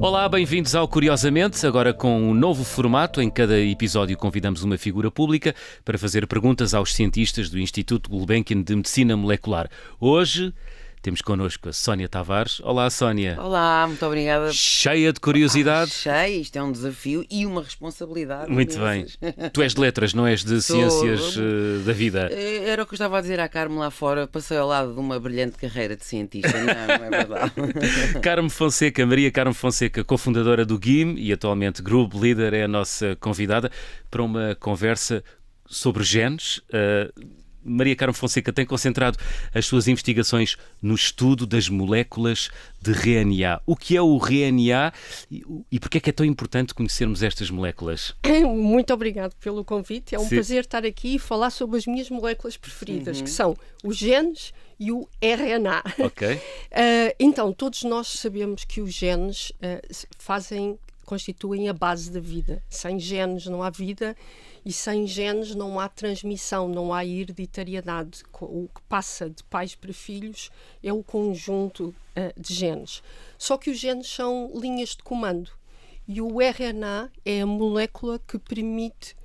Olá, bem-vindos ao Curiosamente, agora com um novo formato. Em cada episódio convidamos uma figura pública para fazer perguntas aos cientistas do Instituto Gulbenkian de Medicina Molecular. Hoje temos connosco a Sónia Tavares. Olá, Sónia. Olá, muito obrigada. Cheia de curiosidade. Cheia, isto é um desafio e uma responsabilidade. Muito bem. Tu és de letras, não és de ciências da vida? Era o que eu estava a dizer à Carmo lá fora. Passei ao lado de uma brilhante carreira de cientista. Não é verdade. Maria Carmo Fonseca, cofundadora do GIM e atualmente Group Leader, é a nossa convidada para uma conversa sobre genes. Maria Carmo Fonseca tem concentrado as suas investigações no estudo das moléculas de RNA. O que é o RNA e porquê é que é tão importante conhecermos estas moléculas? Muito obrigado pelo convite. É um prazer estar aqui e falar sobre as minhas moléculas preferidas, que são os genes e o RNA. Ok. Então, todos nós sabemos que os genes constituem a base da vida. Sem genes não há vida e sem genes não há transmissão, não há hereditariedade. O que passa de pais para filhos é o conjunto de genes. Só que os genes são linhas de comando e o RNA é a molécula que permite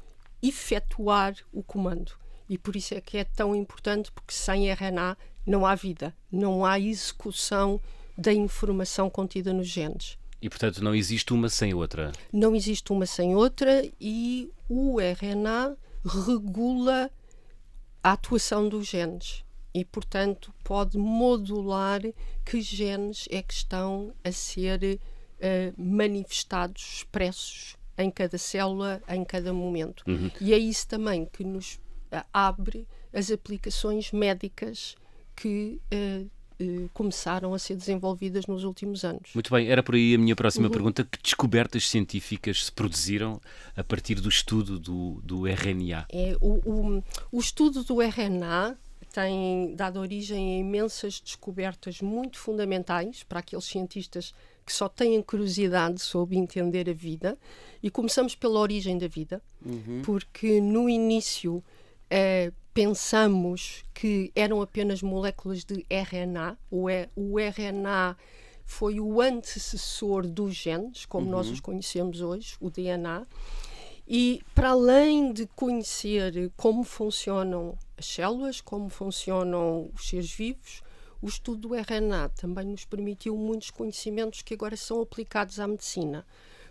efetuar o comando. E por isso é que é tão importante, porque sem RNA não há vida, não há execução da informação contida nos genes. E, portanto, não existe uma sem outra? Não existe uma sem outra e o RNA regula a atuação dos genes e, portanto, pode modular que genes é que estão a ser manifestados, expressos em cada célula, em cada momento. E é isso também que nos abre as aplicações médicas que começaram a ser desenvolvidas nos últimos anos. Muito bem, era por aí a minha próxima pergunta. Que descobertas científicas se produziram a partir do estudo do RNA? O estudo do RNA tem dado origem a imensas descobertas muito fundamentais para aqueles cientistas que só têm curiosidade sobre entender a vida. E começamos pela origem da vida, porque no início pensamos que eram apenas moléculas de RNA. O RNA foi o antecessor dos genes, como nós os conhecemos hoje, o DNA. E para além de conhecer como funcionam as células, como funcionam os seres vivos, o estudo do RNA também nos permitiu muitos conhecimentos que agora são aplicados à medicina.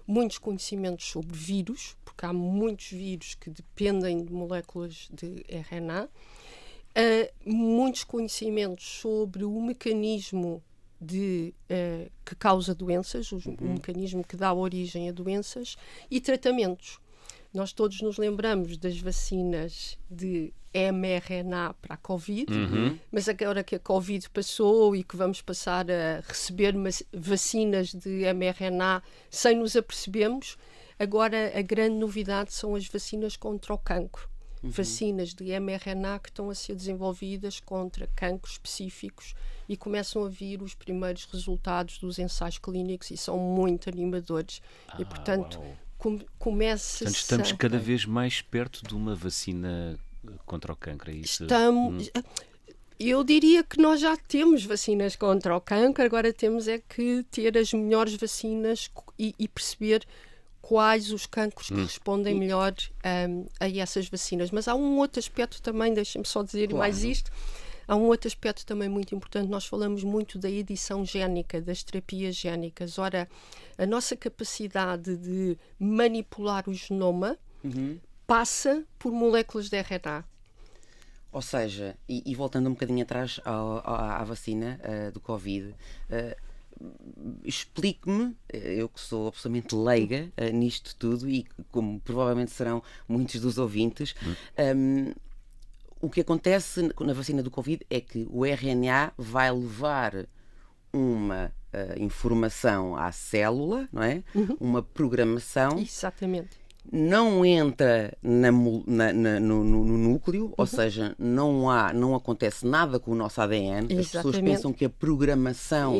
Muitos conhecimentos sobre vírus, porque há muitos vírus que dependem de moléculas de RNA, muitos conhecimentos sobre o mecanismo que causa doenças, o mecanismo que dá origem a doenças, e tratamentos. Nós todos nos lembramos das vacinas de mRNA para a Covid, mas agora que a Covid passou e que vamos passar a receber vacinas de mRNA sem nos apercebermos, agora a grande novidade são as vacinas contra o cancro. Vacinas de mRNA que estão a ser desenvolvidas contra cancros específicos e começam a vir os primeiros resultados dos ensaios clínicos e são muito animadores. E, portanto, Portanto, estamos cada vez mais perto de uma vacina contra o cancro, é isso? Eu diria que nós já temos vacinas contra o cancro, agora temos é que ter as melhores vacinas e perceber quais os cancros que respondem melhor a essas vacinas. Mas há um outro aspecto também, deixem-me só dizer mais isto, há um outro aspecto também muito importante. Nós falamos muito da edição génica, das terapias génicas. Ora, a nossa capacidade de manipular o genoma passa por moléculas de RNA. Ou seja, e voltando um bocadinho atrás à vacina do Covid, explique-me, eu que sou absolutamente leiga nisto tudo e como provavelmente serão muitos dos ouvintes, o que acontece na vacina do Covid é que o RNA vai levar uma informação à célula, não é? Uma programação. Exatamente. Não entra no núcleo, ou seja, não acontece nada com o nosso ADN. Exatamente. As pessoas pensam que a programação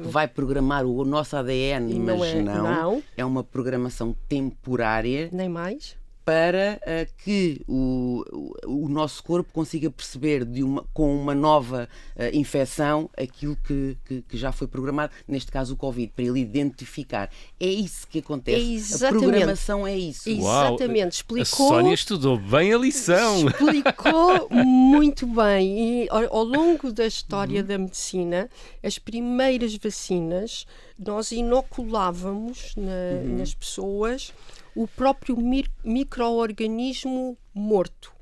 vai programar o nosso ADN, mas não. É uma programação temporária. Nem mais. para que o nosso corpo consiga perceber com uma nova infecção aquilo que já foi programado, neste caso o Covid, para ele identificar. É isso que acontece. Exatamente. A programação é isso. Exatamente. Explicou, a Sónia estudou bem a lição. Explicou muito bem. E ao longo da história da medicina, as primeiras vacinas, nós inoculávamos nas pessoas o próprio micro-organismo morto,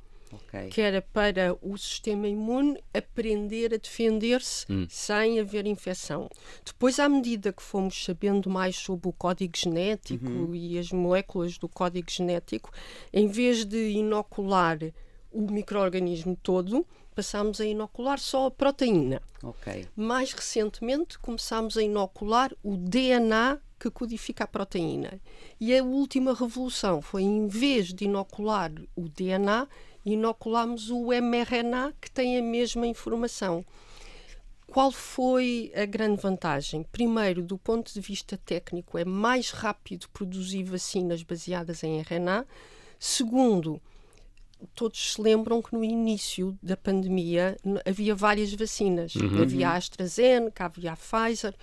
que era para o sistema imune aprender a defender-se sem haver infecção. Depois, à medida que fomos sabendo mais sobre o código genético e as moléculas do código genético, em vez de inocular o micro-organismo todo, passámos a inocular só a proteína. Mais recentemente, começámos a inocular o DNA que codifica a proteína. E a última revolução foi, em vez de inocular o DNA, inoculámos o mRNA, que tem a mesma informação. Qual foi a grande vantagem? Primeiro, do ponto de vista técnico, é mais rápido produzir vacinas baseadas em RNA. Segundo, todos se lembram que no início da pandemia havia várias vacinas. Havia a AstraZeneca, havia a Pfizer.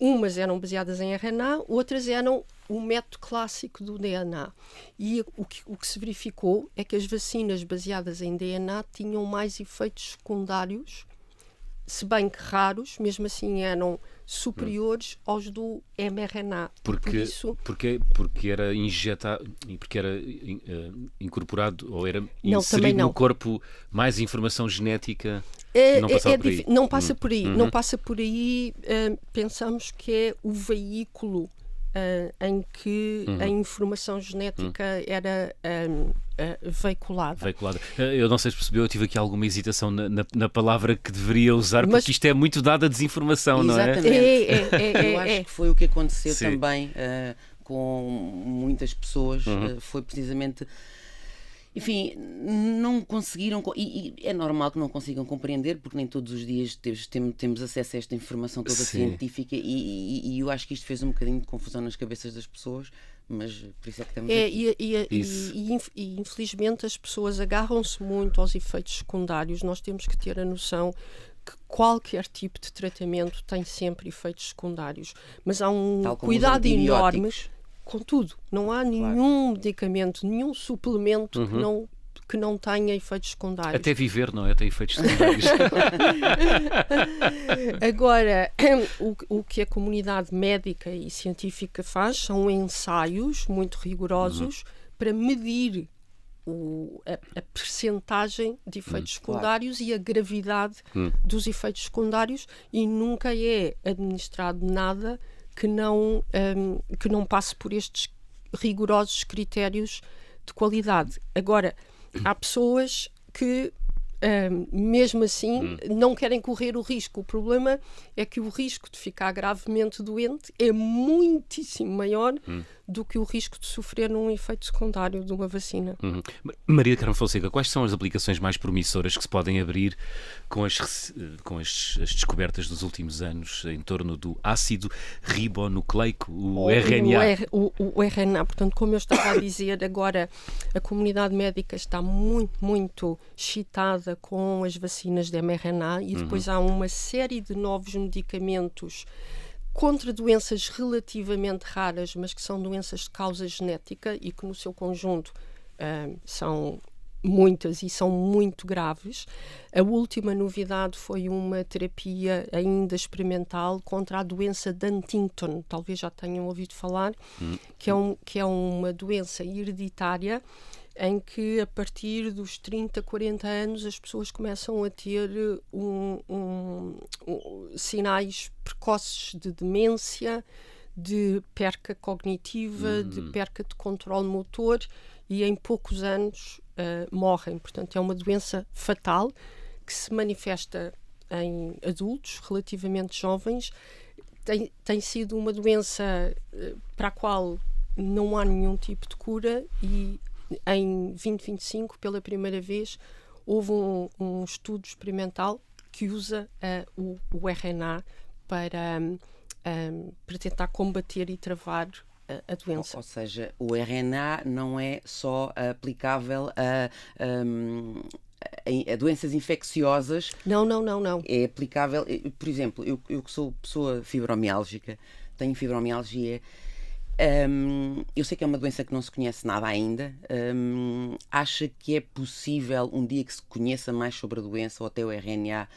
Umas eram baseadas em RNA, outras eram o método clássico do DNA. E o que se verificou é que as vacinas baseadas em DNA tinham mais efeitos secundários, se bem que raros, mesmo assim eram superiores aos do mRNA. Porque era injetado, porque era incorporado ou era inserido no corpo mais informação genética. Não passa por aí. Não passa por aí. Pensamos que é o veículo em que a informação genética era veiculada. Eu não sei se percebeu, eu tive aqui alguma hesitação na palavra que deveria usar, porque isto é muito dada desinformação, não é? Eu acho que foi o que aconteceu também com muitas pessoas. Foi precisamente... Enfim, não conseguiram, e é normal que não consigam compreender, porque nem todos os dias temos acesso a esta informação toda científica, e eu acho que isto fez um bocadinho de confusão nas cabeças das pessoas, mas por isso é que estamos aqui. E infelizmente as pessoas agarram-se muito aos efeitos secundários. Nós temos que ter a noção que qualquer tipo de tratamento tem sempre efeitos secundários, mas há um cuidado enorme. Contudo, não há nenhum medicamento, nenhum suplemento que não tenha efeitos secundários. Até viver, não é? Tem efeitos secundários. Agora, o que a comunidade médica e científica faz são ensaios muito rigorosos para medir a percentagem de efeitos secundários e a gravidade dos efeitos secundários, e nunca é administrado nada que não passe por estes rigorosos critérios de qualidade. Agora, há pessoas que, mesmo assim, não querem correr o risco. O problema é que o risco de ficar gravemente doente é muitíssimo maior do que o risco de sofrer um efeito secundário de uma vacina. Maria Carmo Fonseca, quais são as aplicações mais promissoras que se podem abrir com as descobertas dos últimos anos em torno do ácido ribonucleico, o RNA? O RNA, portanto, como eu estava a dizer, agora a comunidade médica está muito excitada com as vacinas de mRNA, e depois há uma série de novos medicamentos contra doenças relativamente raras, mas que são doenças de causa genética e que no seu conjunto são muitas e são muito graves. A última novidade foi uma terapia ainda experimental contra a doença de Huntington, talvez já tenham ouvido falar, que é uma doença hereditária em que a partir dos 30, 40 anos as pessoas começam a ter sinais precoces de demência, de perca cognitiva, de perca de controle motor, e em poucos anos morrem. Portanto, é uma doença fatal que se manifesta em adultos relativamente jovens. Tem sido uma doença para a qual não há nenhum tipo de cura, e em 2025, pela primeira vez, houve um estudo experimental que usa o RNA para tentar combater e travar a doença. Ou seja, o RNA não é só aplicável a doenças infecciosas. Não. É aplicável, por exemplo, eu que sou pessoa fibromiálgica, tenho fibromialgia, eu sei que é uma doença que não se conhece nada ainda. Acha que é possível, um dia que se conheça mais sobre a doença, ou até o RNA,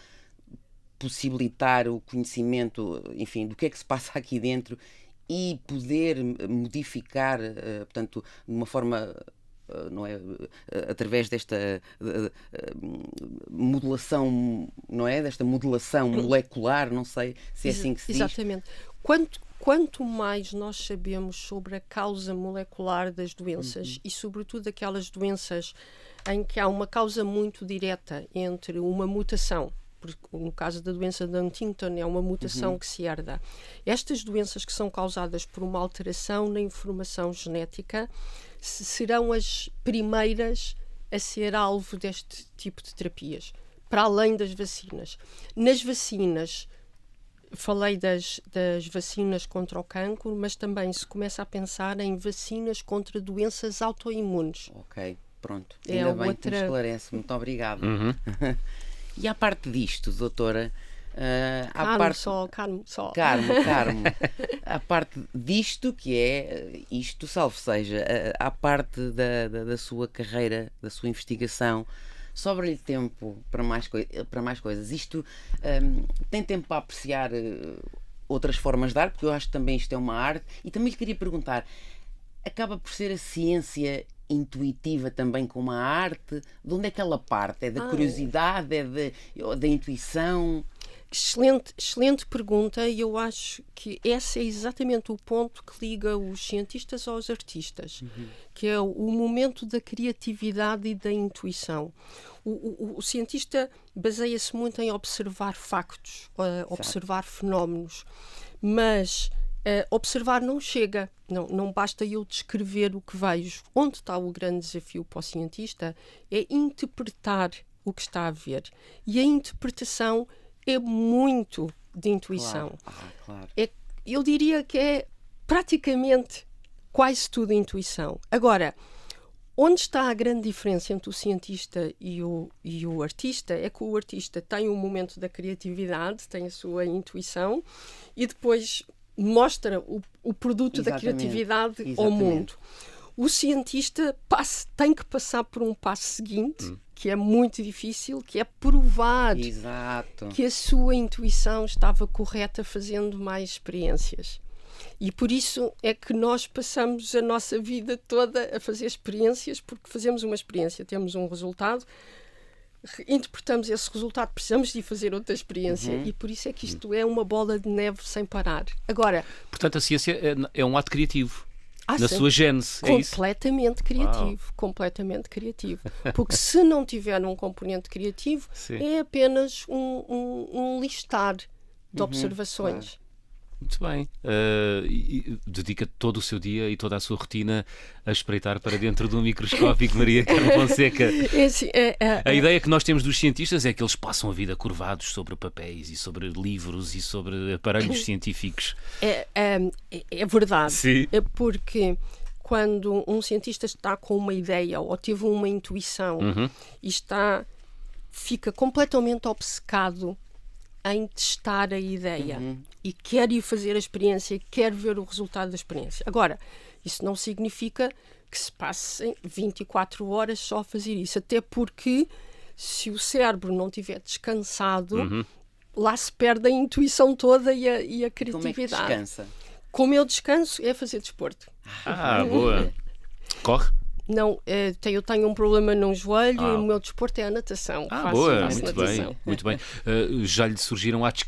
possibilitar o conhecimento, enfim, do que é que se passa aqui dentro e poder modificar, portanto, de uma forma, não é, através desta modulação, não é, desta modulação molecular, não sei se é assim que se diz. Exatamente. Quanto mais nós sabemos sobre a causa molecular das doenças e sobretudo aquelas doenças em que há uma causa muito direta entre uma mutação, porque no caso da doença de Huntington é uma mutação que se herda. Estas doenças que são causadas por uma alteração na informação genética serão as primeiras a ser alvo deste tipo de terapias, para além das vacinas. Nas vacinas, falei das vacinas contra o cancro, mas também se começa a pensar em vacinas contra doenças autoimunes. Ok, pronto. Ainda bem que me esclarece. Muito obrigado. E à parte disto, doutora... Carmo. A parte disto, que é isto, salvo seja, à parte da sua carreira, da sua investigação, sobra-lhe tempo para mais coisas. Isto tem tempo para apreciar outras formas de arte, porque eu acho que também isto é uma arte. E também lhe queria perguntar, acaba por ser a ciência intuitiva também como a arte? De onde é que ela parte? É da curiosidade? É da intuição? Excelente pergunta, e eu acho que esse é exatamente o ponto que liga os cientistas aos artistas, que é o momento da criatividade e da intuição. O cientista baseia-se muito em observar factos, observar fenómenos, mas observar não chega, não basta eu descrever o que vejo. Onde está o grande desafio para o cientista é interpretar o que está a ver, e a interpretação é muito de intuição. Claro. Eu diria que é praticamente quase tudo intuição. Agora, onde está a grande diferença entre o cientista e o artista é que o artista tem um momento da criatividade, tem a sua intuição e depois mostra o produto da criatividade ao mundo. O cientista tem que passar por um passo seguinte, que é muito difícil, que é provar que a sua intuição estava correta fazendo mais experiências. E por isso é que nós passamos a nossa vida toda a fazer experiências, porque fazemos uma experiência, temos um resultado, interpretamos esse resultado, precisamos de fazer outra experiência, e por isso é que isto é uma bola de neve sem parar. Agora, portanto, a ciência é um ato criativo. Na sua gênese, é isso? Completamente criativo. Porque se não tiver um componente criativo, é apenas um listar de observações. Claro. Muito bem. E dedica todo o seu dia e toda a sua rotina a espreitar para dentro do microscópio, Maria Carmo Fonseca. A ideia que nós temos dos cientistas é que eles passam a vida curvados sobre papéis e sobre livros e sobre aparelhos científicos. É verdade. Sim. É porque quando um cientista está com uma ideia ou teve uma intuição e fica completamente obcecado em testar a ideia e quer ir fazer a experiência, quer ver o resultado da experiência. Agora, isso não significa que se passem 24 horas só a fazer isso, até porque se o cérebro não estiver descansado, lá se perde a intuição toda e a criatividade. Como é que descansa? Como eu descanso é fazer desporto. Boa. Corre? Não, eu tenho um problema num joelho e o meu desporto é a natação. Boa, muito bem. Já lhe surgiram atos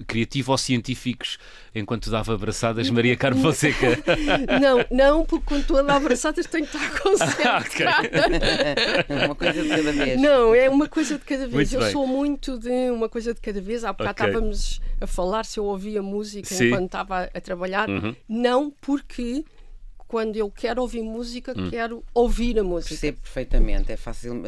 criativo-científicos enquanto dava abraçadas, Maria Carmo Fonseca? Não, porque quando estou a dar abraçadas tenho que estar concentrada. Uma coisa de cada vez. Não, é uma coisa de cada vez. Muito bem. Sou muito de uma coisa de cada vez. Há bocado estávamos a falar se eu ouvia música enquanto estava a trabalhar. Não, porque quando eu quero ouvir música, quero ouvir a música. Percebo perfeitamente. É fácil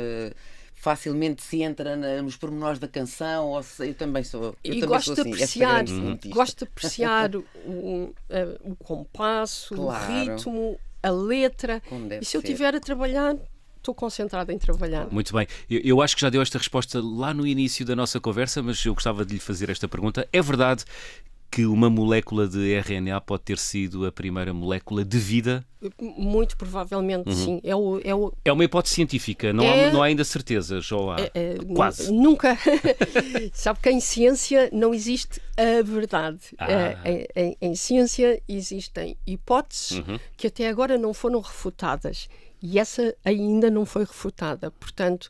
facilmente se entra nos pormenores da canção, ou se, eu também sou Gosto de assim, apreciar, gosto de apreciar o compasso, Claro. o ritmo, a letra. Como deve E se eu ser. estiver a trabalhar, estou concentrada em trabalhar. Muito bem. Eu acho que já deu esta resposta lá no início da nossa conversa, mas eu gostava de lhe fazer esta pergunta. É verdade que uma molécula de RNA pode ter sido a primeira molécula de vida? Muito provavelmente, sim. É uma hipótese científica, não há ainda certezas, ou há? Quase. Nunca. Sabe que em ciência não existe a verdade. Em ciência existem hipóteses que até agora não foram refutadas. E essa ainda não foi refutada. Portanto,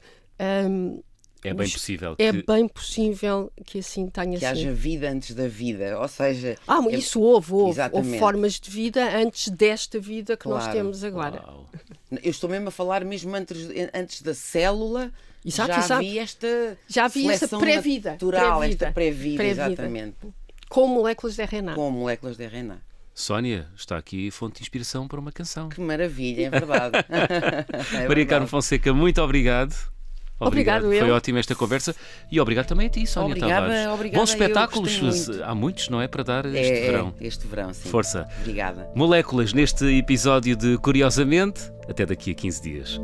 É bem possível. é bem possível que assim tenha Que sido. haja vida antes da vida, ou seja... Isso houve Exatamente. formas de vida antes desta vida que nós Claro. temos agora. Uau. Eu estou mesmo a falar mesmo antes da célula, Exato, já exato. havia esta Já havia essa seleção pré-vida. natural, esta pré-vida, exatamente, Com moléculas de RNA. com moléculas de RNA. Sónia, está aqui fonte de inspiração para uma canção. Que maravilha, é verdade. É Maria Carmo verdade. Fonseca, muito obrigado. Obrigado, Foi eu. ótima esta conversa e obrigado também a ti, Sónia Obrigada, Tavares. obrigada, Bons eu espetáculos, gostei muito. há muitos, não é? Para dar este verão. Este verão, sim. Força. Obrigada. Moléculas neste episódio de Curiosamente. Até daqui a 15 dias.